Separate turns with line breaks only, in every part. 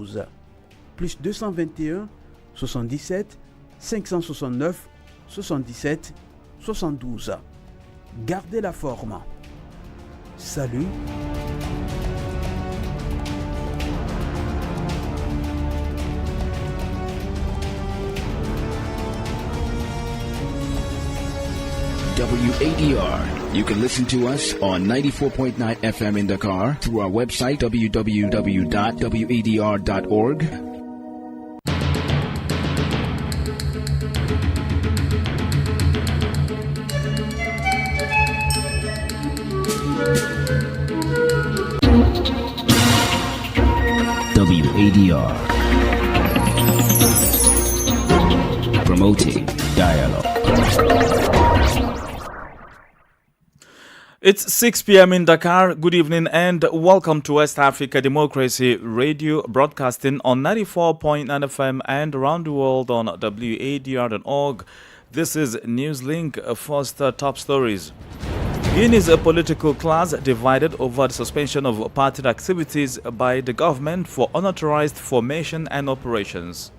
72, plus 221 77 569 77 72. Gardez la forme. Salut.
WADR. You can listen to us on 94.9 FM in Dakar through our website www.wadr.org. WADR. Promoting dialogue.
It's 6 p.m. in Dakar. Good evening and welcome to West Africa Democracy Radio, broadcasting on 94.9 FM and around the world on wadr.org. This is Newslink. First, top stories. Guinea's political class divided over the suspension of party activities by the government for unauthorized formation and operations.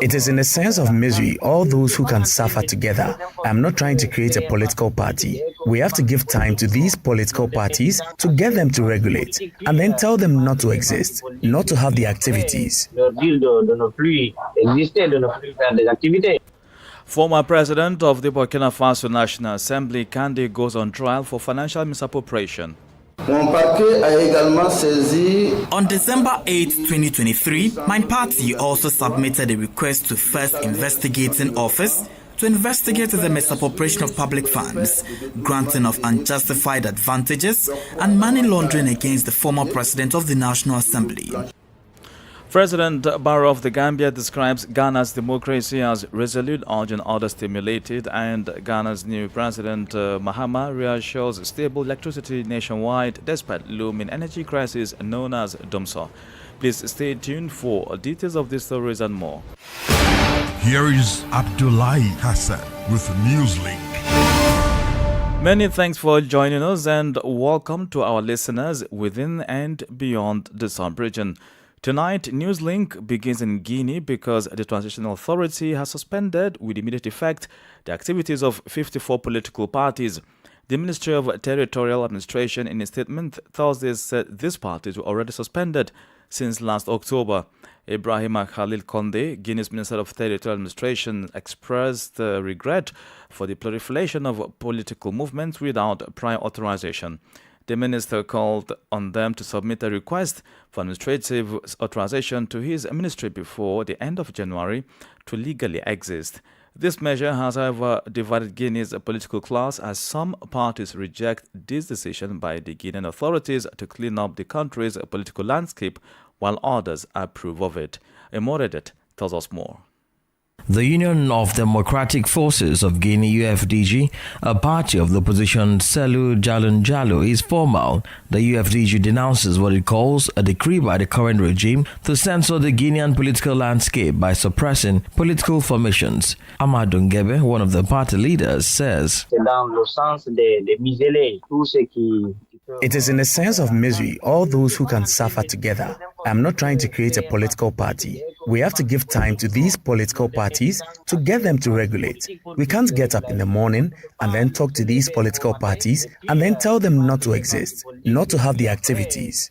It is in a sense of misery, all those who can suffer together. I'm not trying to create a political party. We have to give time to these political parties to get them to regulate and then tell them not to exist, not to have the activities.
Former president of the Burkina Faso National Assembly, Kandé, goes on trial for financial misappropriation.
On December 8, 2023, my party also submitted a request to First Investigating Office to investigate the misappropriation of public funds, granting of unjustified advantages, and money laundering against the former president of the National Assembly.
President Barrow of the Gambia describes Ghana's democracy as resolute, urgent, order stimulated, and Ghana's new president, Mahama, reassures stable electricity nationwide despite looming energy crisis known as DOMSO. Please stay tuned for details of these stories and more.
Here is Abdullahi Hassan with Newslink.
Many thanks for joining us and welcome to our listeners within and beyond the sub-region. Tonight, Newslink begins in Guinea because the Transitional Authority has suspended with immediate effect the activities of 54 political parties. The Ministry of Territorial Administration in a statement Thursday said these parties were already suspended since last October. Ibrahima Khalil Condé, Guinea's Minister of Territorial Administration, expressed regret for the proliferation of political movements without prior authorization. The minister called on them to submit a request for administrative authorization to his ministry before the end of January to legally exist. This measure has, however, divided Guinea's political class as some parties reject this decision by the Guinean authorities to clean up the country's political landscape, while others approve of it. Emoredet tells us more.
The Union of Democratic Forces of Guinea UFDG, a party of the opposition Selu Jalun Jalo, is formal. The UFDG denounces what it calls a decree by the current regime to censor the Guinean political landscape by suppressing political formations. Amadou Ngebe, one of the party leaders, says,
It is in a sense of misery, all those who can suffer together. I'm not trying to create a political party. We have to give time to these political parties to get them to regulate. We can't get up in the morning and then talk to these political parties and then tell them not to exist, not to have the activities.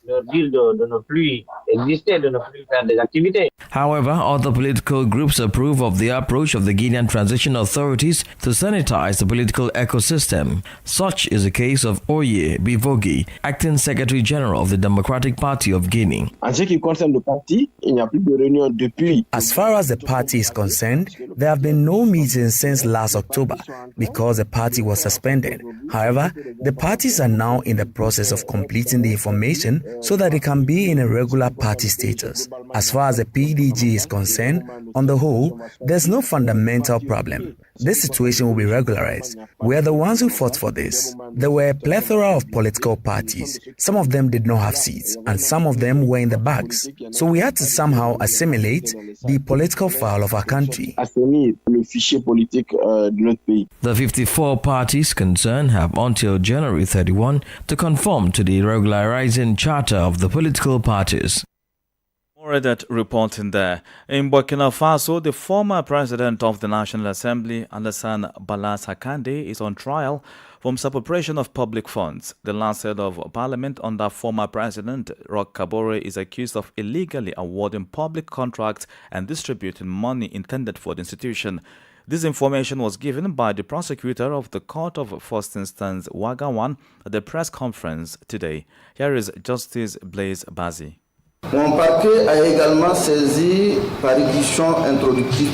However, other political groups approve of the approach of the Guinean transitional authorities to sanitize the political ecosystem. Such is the case of Oye Bivogi, acting Secretary General of the Democratic Party of Guinea.
As far as the party is concerned, there have been no meetings since last October because the party was suspended. However, the parties are now in the process of completing the information so that it can be in a regular party status. As far as the PDG is concerned, on the whole, there's no fundamental problem. This situation will be regularized. We are the ones who fought for this. There were a plethora of political parties. Some of them did not have seats, and some of them were in the bags. So we had to somehow assimilate the political file of our country.
The 54 parties concerned have until January 31 to conform to the regularizing charter of the political parties.
That reporting there. In Burkina Faso, the former president of the National Assembly, Alassane Sakande, is on trial for misappropriation of public funds. The last head of parliament under former president Roch Kabore is accused of illegally awarding public contracts and distributing money intended for the institution. This information was given by the prosecutor of the Court of First Instance Wagawan at the press conference today. Here is Justice Blaise Bazi.
Mon parquet a également saisi parution introductive.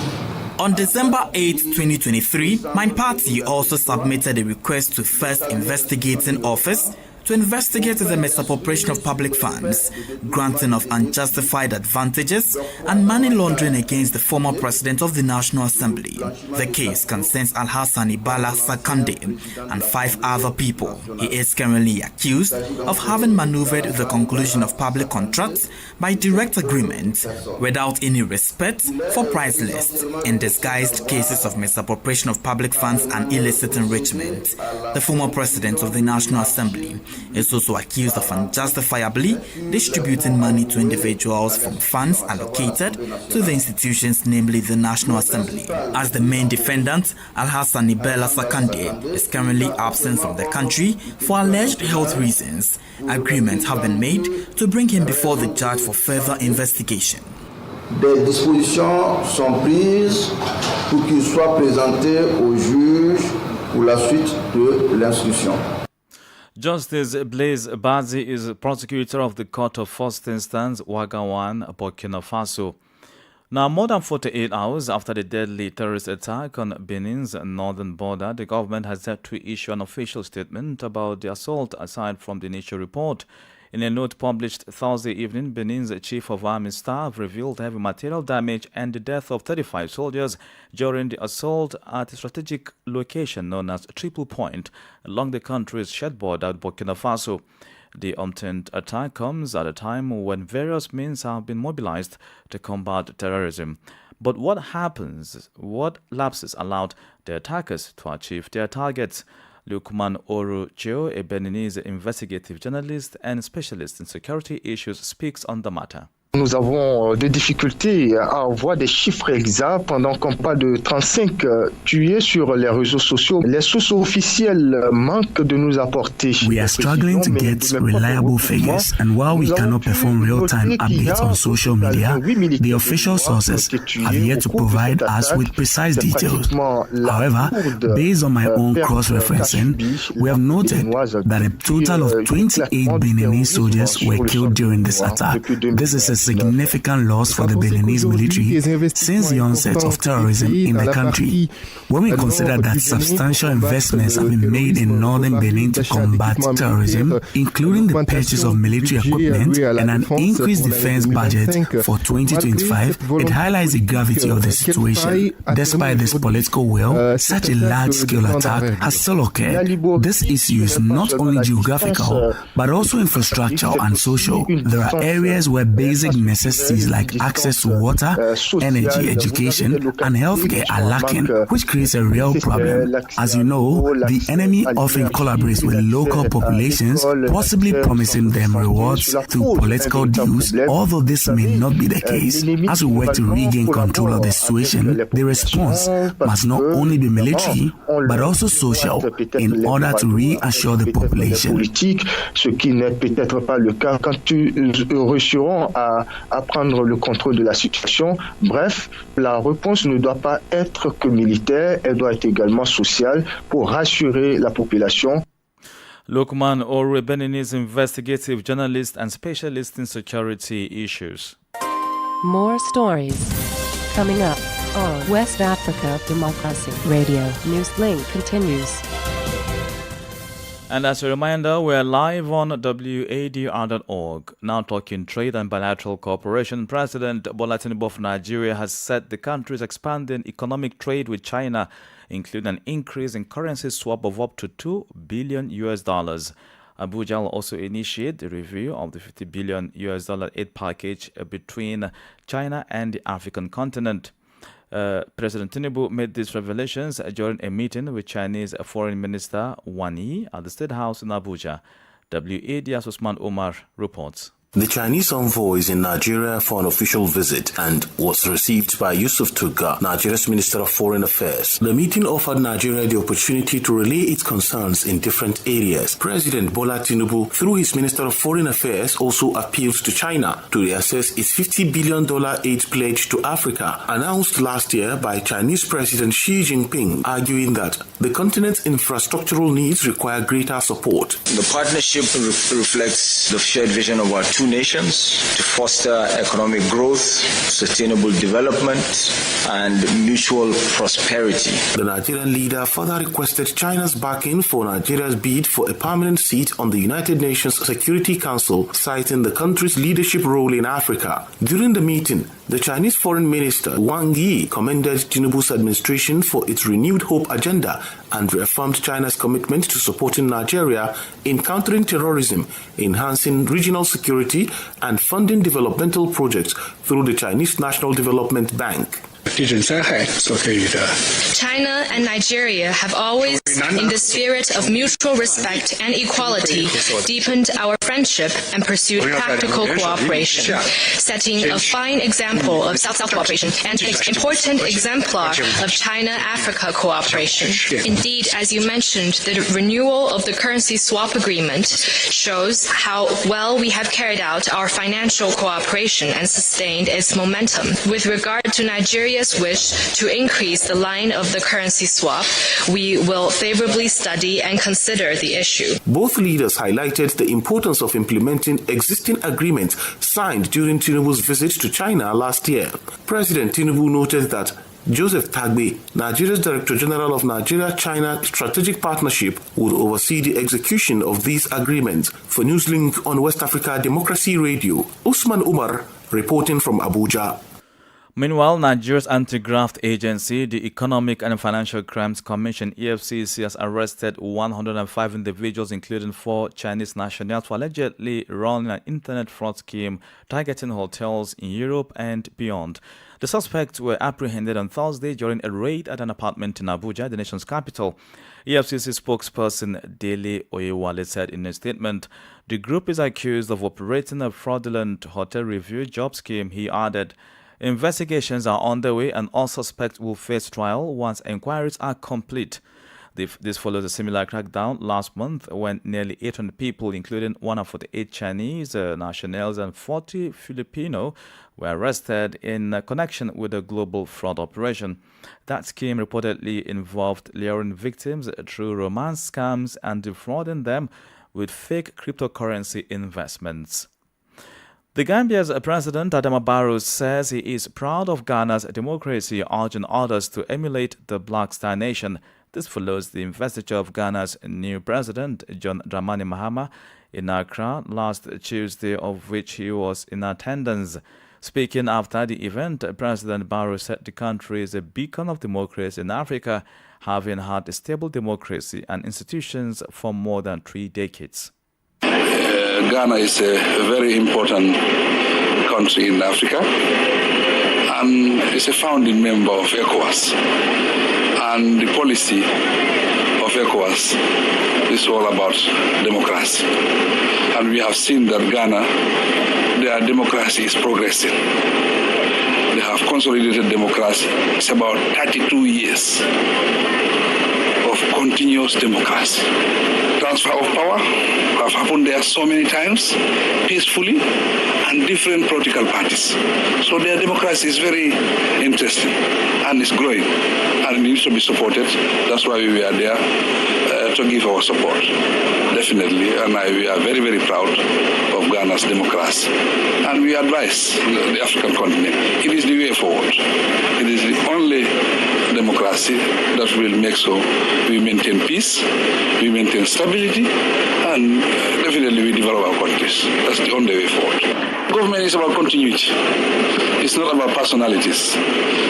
On December 8, 2023, my party also submitted a request to First Investigating Office to investigate the misappropriation of public funds, granting of unjustified advantages, and money laundering against the former president of the National Assembly. The case concerns Alhassane Bala Sakande and 5 other people. He is currently accused of having maneuvered the conclusion of public contracts by direct agreement without any respect for price lists in disguised cases of misappropriation of public funds and illicit enrichment. The former president of the National Assembly is also accused of unjustifiably distributing money to individuals from funds allocated to the institutions, namely the National Assembly. As the main defendant, Alhassane Bala Sakande is currently absent from the country for alleged health reasons. Agreements have been made to bring him before the judge for further investigation.
Des dispositions sont prises pour qu'il soit présenté au juge pour la suite de l'instruction.
Justice Blaise Bazi is prosecutor of the Court of First Instance, Wagawan, Burkina Faso. Now, more than 48 hours after the deadly terrorist attack on Benin's northern border, the government has yet to issue an official statement about the assault aside from the initial report. In a note published Thursday evening, Benin's Chief of Army Staff revealed heavy material damage and the death of 35 soldiers during the assault at a strategic location known as Triple Point along the country's shared border with Burkina Faso. The untamed attack comes at a time when various means have been mobilized to combat terrorism. But what happens? What lapses allowed the attackers to achieve their targets? Lukman Oru-Chio, a Beninese investigative journalist and specialist in security issues, speaks on the matter.
Nous avons des difficultés à avoir des chiffres exacts pendant qu'on parle de 35 tués sur les réseaux sociaux. Les sources officielles manquent de nous apporter.
We are struggling to get reliable figures, and while we cannot perform real-time updates on social media, the official sources have yet to provide us with precise details. However, based on my own cross-referencing, we have noted that a total of 28 Beninese soldiers were killed during this attack. This is a significant loss for the Beninese military since the onset of terrorism in the country. When we consider that substantial investments have been made in northern Benin to combat terrorism, including the purchase of military equipment and an increased defense budget for 2025, it highlights the gravity of the situation. Despite this political will, such a large-scale attack has still occurred. This issue is not only geographical, but also infrastructural and social. There are areas where basic necessities like access to water, energy, education, and healthcare are lacking, which creates a real problem. As you know, the enemy often collaborates with local populations, possibly promising them rewards through political deals, although this may not be the case. As we work to regain control of the situation, the response must not only be military, but also social, in order to reassure the population.
Ce qui n'est peut-être pas le cas quand ils réussiront à prendre le contrôle de la situation. Bref, la réponse ne doit pas être que militaire, elle doit être également sociale pour rassurer la population.
Lukman Oru, Beninese investigative journalist and specialist in security issues.
More stories coming up on West Africa Democracy Radio. Newslink continues.
And as a reminder, we're live on wadr.org. Now talking trade and bilateral cooperation. President Bola Tinubu of Nigeria has said the country is expanding economic trade with China, including an increase in currency swap of up to $2 billion. Abuja will also initiate the review of the $50 billion aid package between China and the African continent. President Tinubu made these revelations during a meeting with Chinese Foreign Minister Wang Yi at the State House in Abuja. WADR's Usman Omar reports.
The Chinese envoy is in Nigeria for an official visit and was received by Yusuf Tugga, Nigeria's Minister of Foreign Affairs. The meeting offered Nigeria the opportunity to relay its concerns in different areas. President Bola Tinubu, through his Minister of Foreign Affairs, also appealed to China to reassess its $50 billion aid pledge to Africa, announced last year by Chinese President Xi Jinping, arguing that the continent's infrastructural needs require greater support.
The partnership reflects the shared vision of our two nations to foster economic growth, sustainable development, and mutual prosperity.
The Nigerian leader further requested China's backing for Nigeria's bid for a permanent seat on the United Nations Security Council, citing the country's leadership role in Africa. During the meeting, the Chinese Foreign Minister Wang Yi commended Tinubu's administration for its renewed hope agenda and reaffirmed China's commitment to supporting Nigeria in countering terrorism, enhancing regional security, and funding developmental projects through the Chinese National Development Bank.
China and Nigeria have always, in the spirit of mutual respect and equality, deepened our friendship and pursued practical cooperation, setting a fine example of South-South cooperation and an important exemplar of China-Africa cooperation. Indeed, as you mentioned, the renewal of the currency swap agreement shows how well we have carried out our financial cooperation and sustained its momentum. With regard to Nigeria's wish to increase the line of the currency swap, we will favorably study and consider the issue.
Both leaders highlighted the importance of implementing existing agreements signed during Tinubu's visit to China last year. President Tinubu noted that Joseph Tagbe, Nigeria's Director General of Nigeria-China Strategic Partnership, would oversee the execution of these agreements. For Newslink on West Africa Democracy Radio, Usman Umar reporting from Abuja.
Meanwhile, Nigeria's anti-graft agency, the Economic and Financial Crimes Commission, EFCC, has arrested 105 individuals, including 4 Chinese nationals, for allegedly running an internet fraud scheme targeting hotels in Europe and beyond. The suspects were apprehended on Thursday during a raid at an apartment in Abuja, the nation's capital. EFCC spokesperson Dele Oyewale said in a statement, the group is accused of operating a fraudulent hotel review job scheme. He added, investigations are underway and all suspects will face trial once inquiries are complete. This follows a similar crackdown last month when nearly 800 people, including 148 Chinese nationals and 40 Filipino, were arrested in connection with a global fraud operation. That scheme reportedly involved luring victims through romance scams and defrauding them with fake cryptocurrency investments. The Gambia's President Adama Barrow says he is proud of Ghana's democracy, urging others to emulate the Black Star Nation. This follows the investiture of Ghana's new president, John Dramani Mahama, in Accra last Tuesday, of which he was in attendance. Speaking after the event, President Barrow said the country is a beacon of democracy in Africa, having had a stable democracy and institutions for more than 3 decades.
Ghana is a very important country in Africa and is a founding member of ECOWAS. And the policy of ECOWAS is all about democracy. And we have seen that Ghana, their democracy is progressing. They have consolidated democracy. It's about 32 years of continuous democracy. Transfer of power have happened there so many times, peacefully, and different political parties. So their democracy is very interesting and is growing and it needs to be supported. That's why we are there to give our support, definitely. And we are very, very proud of Ghana's democracy. And we advise the African continent, it is the way forward. It is the only democracy that will make so we maintain peace, we maintain stability, and definitely we develop our countries. That's the only way forward. Government is about continuity. It's not about personalities.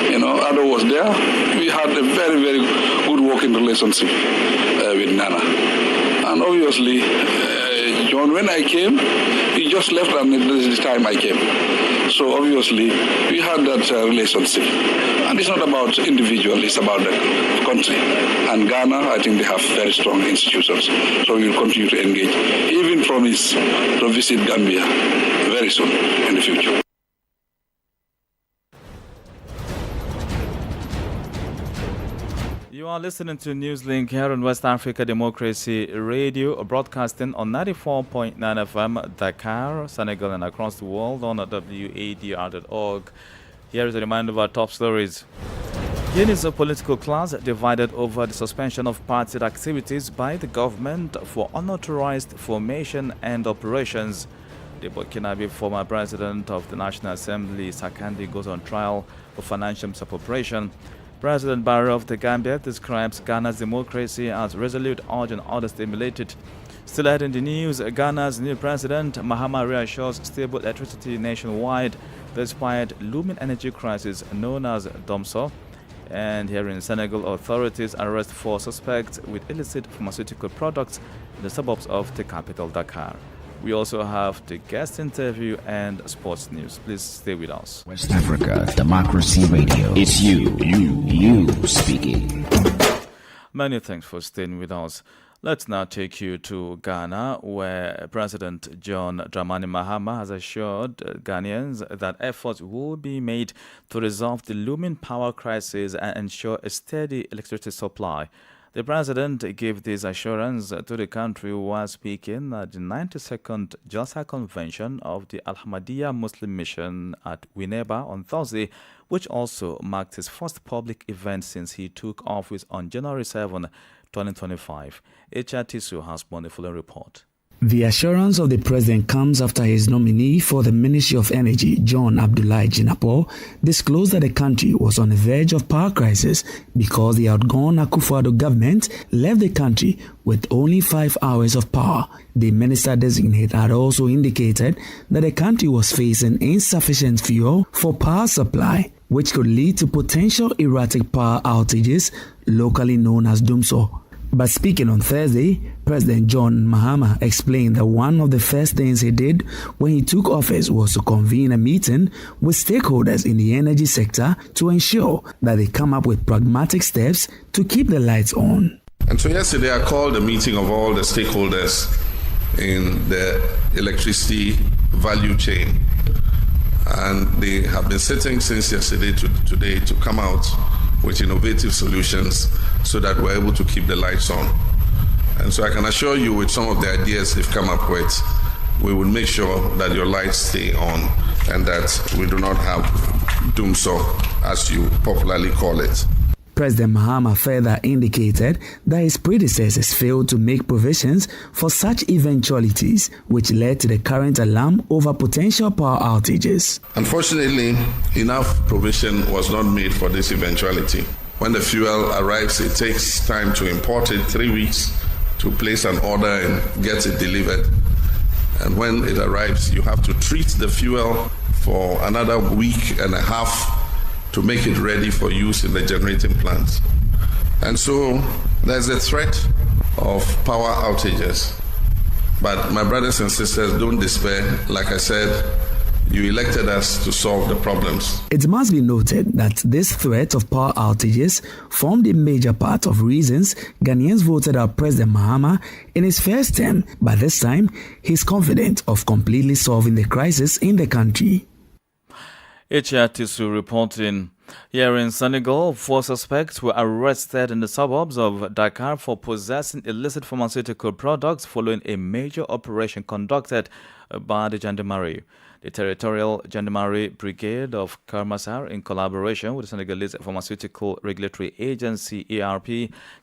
You know, Ado was there. We had a very, very good working relationship with Nana. And obviously, John, when I came, he just left and this is the time I came. So obviously, we had that relationship. And it's not about individual, it's about the country. And Ghana, I think they have very strong institutions. So we will continue to engage. Even promise to visit Gambia very soon in the future.
You are listening to Newslink here on West Africa Democracy Radio, broadcasting on 94.9 FM, Dakar, Senegal, and across the world on wadr.org. Here is a reminder of our top stories. Guinea's political class divided over the suspension of party activities by the government for unauthorized formation and operations. The Burkinabe former president of the National Assembly, Sakandi, goes on trial for financial misappropriation. President Barrow of the Gambia describes Ghana's democracy as resolute, urgent, order stimulated. Still ahead in the news, Ghana's new president, Mahama, reassures stable electricity nationwide despite looming energy crisis known as DOMSO. And here in Senegal, authorities arrest 4 suspects with illicit pharmaceutical products in the suburbs of the capital, Dakar. We also have the guest interview and sports news. Please stay with us.
West Africa Democracy Radio. It's you speaking.
Many thanks for staying with us. Let's now take you to Ghana, where President John Dramani Mahama has assured Ghanaians that efforts will be made to resolve the looming power crisis and ensure a steady electricity supply. The president gave this assurance to the country while speaking at the 92nd Jalsa Convention of the Al-Ahmadiyya Muslim Mission at Winneba on Thursday, which also marked his first public event since he took office on January 7, 2025. HRTSU has one full report.
The assurance of the president comes after his nominee for the Ministry of Energy, John Abdullahi Jinapor, disclosed that the country was on the verge of power crisis because the outgone Akufo-Addo government left the country with only 5 hours of power. The minister-designate had also indicated that the country was facing insufficient fuel for power supply, which could lead to potential erratic power outages, locally known as DOMSO. But speaking on Thursday, President John Mahama explained that one of the first things he did when he took office was to convene a meeting with stakeholders in the energy sector to ensure that they come up with pragmatic steps to keep the lights on.
And so yesterday I called a meeting of all the stakeholders in the electricity value chain. And they have been sitting since yesterday to today to come out with innovative solutions so that we're able to keep the lights on. And so I can assure you with some of the ideas they've come up with, we will make sure that your lights stay on and that we do not have DOMSO, as you popularly call it.
President Mahama further indicated that his predecessors failed to make provisions for such eventualities, which led to the current alarm over potential power outages.
Unfortunately, enough provision was not made for this eventuality. When the fuel arrives, it takes time to import it, 3 weeks to place an order and get it delivered. And when it arrives, you have to treat the fuel for another week and a half to make it ready for use in the generating plants. And so there's a threat of power outages. But my brothers and sisters, don't despair. Like I said, you elected us to solve the problems.
It must be noted that this threat of power outages formed a major part of reasons Ghanaians voted out President Mahama in his first term. By this time, he's confident of completely solving the crisis in the country.
HRTSU reporting. Here in Senegal, 4 suspects were arrested in the suburbs of Dakar for possessing illicit pharmaceutical products following a major operation conducted by the Gendarmerie. The Territorial Gendarmerie Brigade of Kermassar, in collaboration with the Senegalese Pharmaceutical Regulatory Agency, ARP,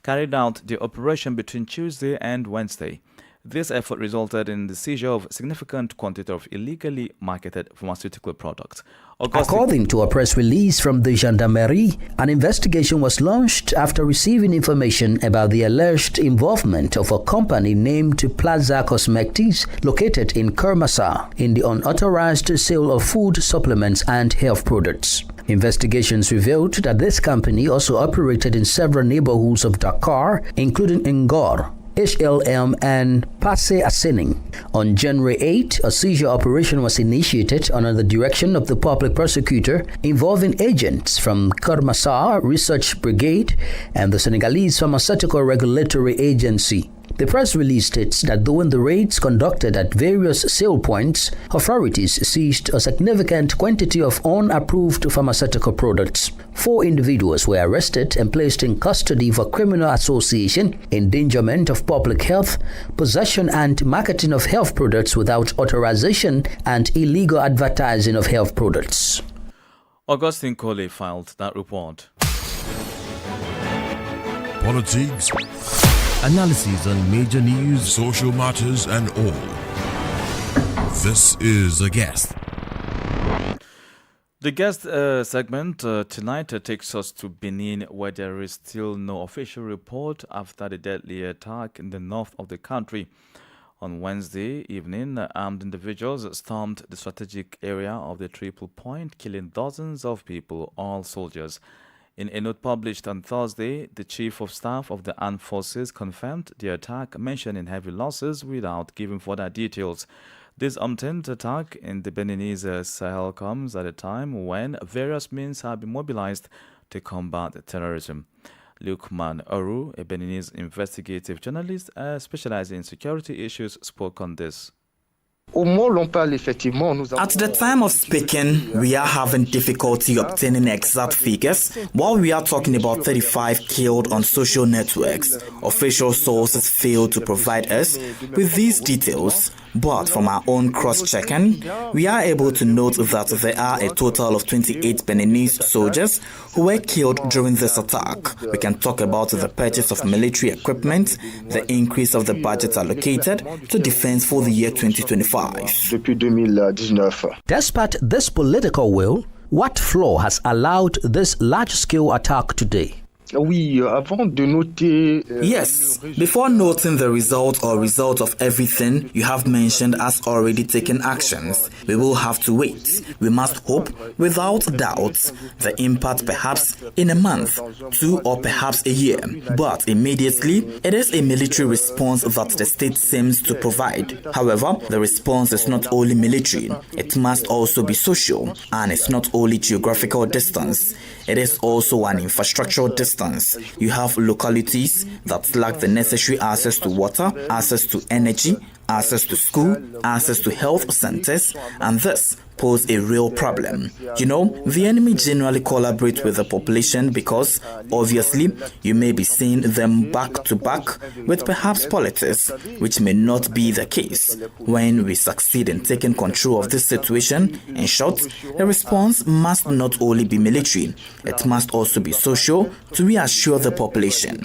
carried out the operation between Tuesday and Wednesday. This effort resulted in the seizure of significant quantity of illegally marketed pharmaceutical products.
According to a press release from the Gendarmerie, an investigation was launched after receiving information about the alleged involvement of a company named Plaza Cosmetics located in Kermassar in the unauthorized sale of food supplements and health products. Investigations revealed that this company also operated in several neighborhoods of Dakar, including Ngor, HLM, and Passe Asening. On January 8, a seizure operation was initiated under the direction of the public prosecutor involving agents from Kermassar Research Brigade and the Senegalese Pharmaceutical Regulatory Agency. The press release states that during the raids conducted at various sale points, authorities seized a significant quantity of unapproved pharmaceutical products. 4 individuals were arrested and placed in custody for criminal association, endangerment of public health, possession and marketing of health products without authorization, and illegal advertising of health products.
Augustine Coley filed that report.
Politics,
Analysis on major news,
social matters, and all. This is The Guest.
The guest segment tonight takes us to Benin, where there is still no official report after the deadly attack in the north of the country. On Wednesday evening, armed individuals stormed the strategic area of the Triple Point, killing dozens of people, all soldiers. In a note published on Thursday, the Chief of Staff of the Armed Forces confirmed the attack, mentioning heavy losses without giving further details. This untamed attack in the Beninese Sahel comes at a time when various means have been mobilized to combat terrorism. Lukman Aru, a Beninese investigative journalist specializing in security issues, spoke on this.
At the time of speaking, we are having difficulty obtaining exact figures. While we are talking about 35 killed on social networks, official sources fail to provide us with these details. But from our own cross-checking, we are able to note that there are a total of 28 Beninese soldiers who were killed during this attack. We can talk about the purchase of military equipment, the increase of the budget allocated to defense for the year 2025.
Despite this political will, what flaw has allowed this large-scale attack today?
Yes, before noting the result of everything you have mentioned as already taken actions, we will have to wait. We must hope, without doubt, the impact perhaps in a month, 2 or perhaps a year. But immediately, it is a military response that the state seems to provide. However, the response is not only military, it must also be social, and it's not only geographical distance, it is also an infrastructural distance. You have localities that lack the necessary access to water, access to energy, access to school, access to health centers, and this pose a real problem. You know, the enemy generally collaborates with the population because, obviously, you may be seeing them back to back with perhaps politics, which may not be the case. When we succeed in taking control of this situation, in short, the response must not only be military, it must also be social to reassure the population.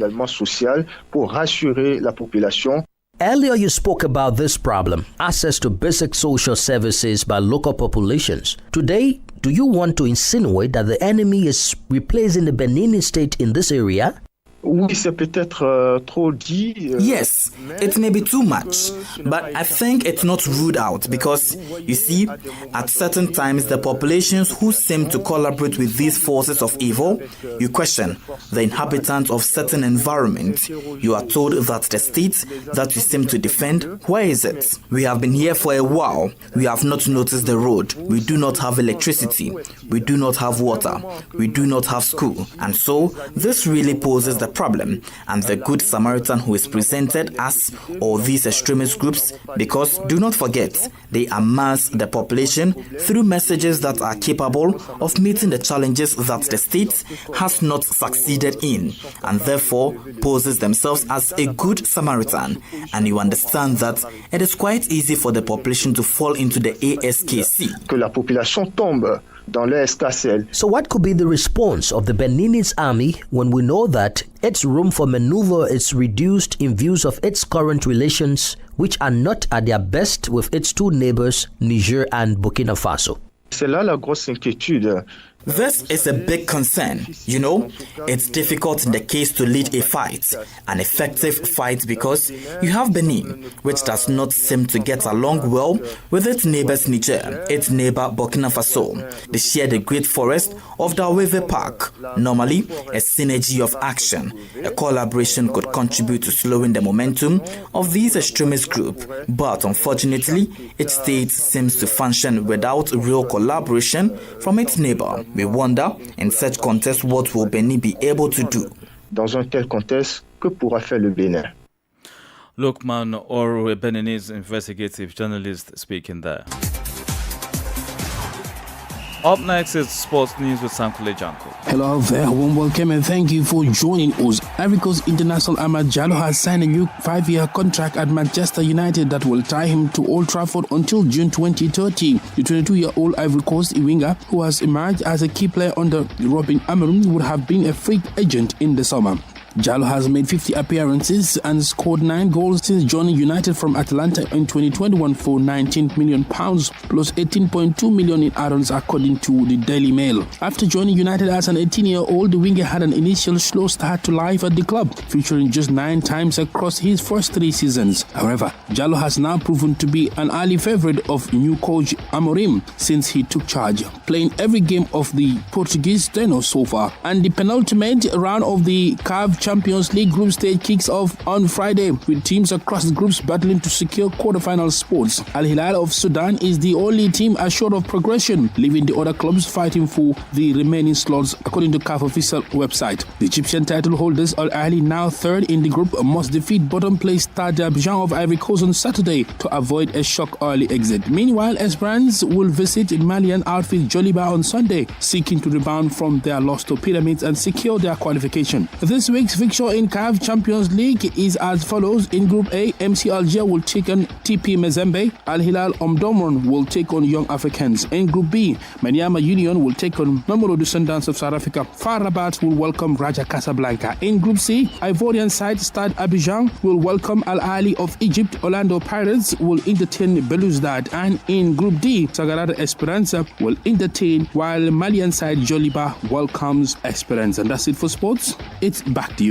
Earlier you spoke about this problem, access to basic social services by local populations. Today, do you want to insinuate that the enemy is replacing the Benin state in this area?
Yes, it may be too much, but I think it's not ruled out because, you see, at certain times the populations who seem to collaborate with these forces of evil, you question the inhabitants of certain environments. You are told that the state that you seem to defend, where is it? We have been here for a while. We have not noticed the road. We do not have electricity. We do not have water. We do not have school. And so, this really poses the problem, and the Good Samaritan who is presented as all these extremist groups, because do not forget, they amass the population through messages that are capable of meeting the challenges that the state has not succeeded in, and therefore poses themselves as a Good Samaritan. And you understand that it is quite easy for the population to fall into the ASKC.
So what could be the response of the Beninese army when we know that its room for maneuver is reduced in view of its current relations, which are not at their best with its two neighbors, Niger and Burkina Faso?
This is a big concern. You know, it's difficult in the case to lead a fight, an effective fight, because you have Benin, which does not seem to get along well with its neighbors Niger, its neighbor Burkina Faso. They share the great forest of the Wadr Park. Normally, a synergy of action, a collaboration could contribute to slowing the momentum of these extremist groups, but unfortunately, each state seems to function without real collaboration from its neighbor. We wonder, in such context, what will Benin be able to do?
Dans un tel contexte, que pourra faire le Bénin?
Lukman, or a Beninese investigative journalist, speaking there. Up next is sports news with Sankule Janko.
Hello there, warm welcome and thank you for joining us. Ivory Coast international Amad Diallo has signed a new 5-year contract at Manchester United that will tie him to Old Trafford until June 2030. The 22-year-old Ivory Coast winger, who has emerged as a key player under Robin Amorim, would have been a free agent in the summer. Diallo has made 50 appearances and scored 9 goals since joining United from Atalanta in 2021 for £19 million plus 18.2 million in add-ons, according to the Daily Mail. After joining United as an 18-year-old, the winger had an initial slow start to life at the club, featuring just 9 times across his first 3 seasons. However, Diallo has now proven to be an early favourite of new coach Amorim since he took charge, playing every game of the Portuguese tenure so far. And the penultimate round of the CAF Champions League group stage kicks off on Friday, with teams across the groups battling to secure quarterfinal spots. Al Hilal of Sudan is the only team assured of progression, leaving the other clubs fighting for the remaining slots, according to CAF official website. The Egyptian title holders, Al Ahly, now third in the group, must defeat bottom-placed Stade d'Abidjan of Ivory Coast on Saturday to avoid a shock early exit. Meanwhile, Esperance will visit Malian outfit Joliba on Sunday, seeking to rebound from their loss to Pyramids and secure their qualification. This week's fixture in CAF Champions League is as follows. In Group A, MC Alger will take on TP Mazembe. Al Hilal Omdurman will take on Young Africans. In Group B, Maniama Union will take on Mamelodi Sundowns of South Africa. FAR Rabat will welcome Raja Casablanca. In Group C, Ivorian side Stade Abidjan will welcome Al Ahly of Egypt. Orlando Pirates will entertain Belouizdad. And in Group D, Sagrada Esperanza will entertain, while Malian side Joliba welcomes Esperance. And that's it for sports. It's back to you.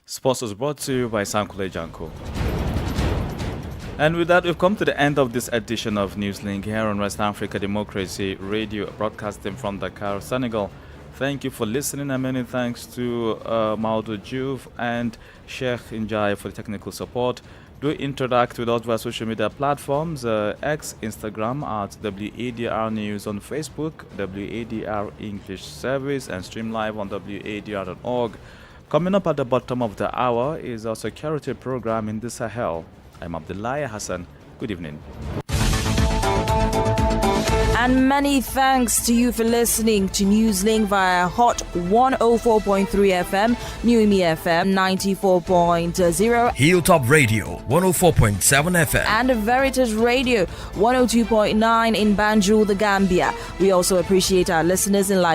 Sports was brought to you by Sankule Janko. And with that, we've come to the end of this edition of Newslink here on West Africa Democracy Radio, broadcasting from Dakar, Senegal. Thank you for listening, and many thanks to Maudo Juve and Sheikh Njai for the technical support. Do interact with us via social media platforms, X, Instagram at WADR News, on Facebook, WADR English Service, and stream live on WADR.org. Coming up at the bottom of the hour is our security program in the Sahel. I'm Abdullahi Hassan. Good evening.
And many thanks to you for listening to Newslink via Hot 104.3 FM, Newmi FM 94.0,
Hilltop Radio 104.7 FM,
and Veritas Radio 102.9 in Banjul, the Gambia. We also appreciate our listeners in live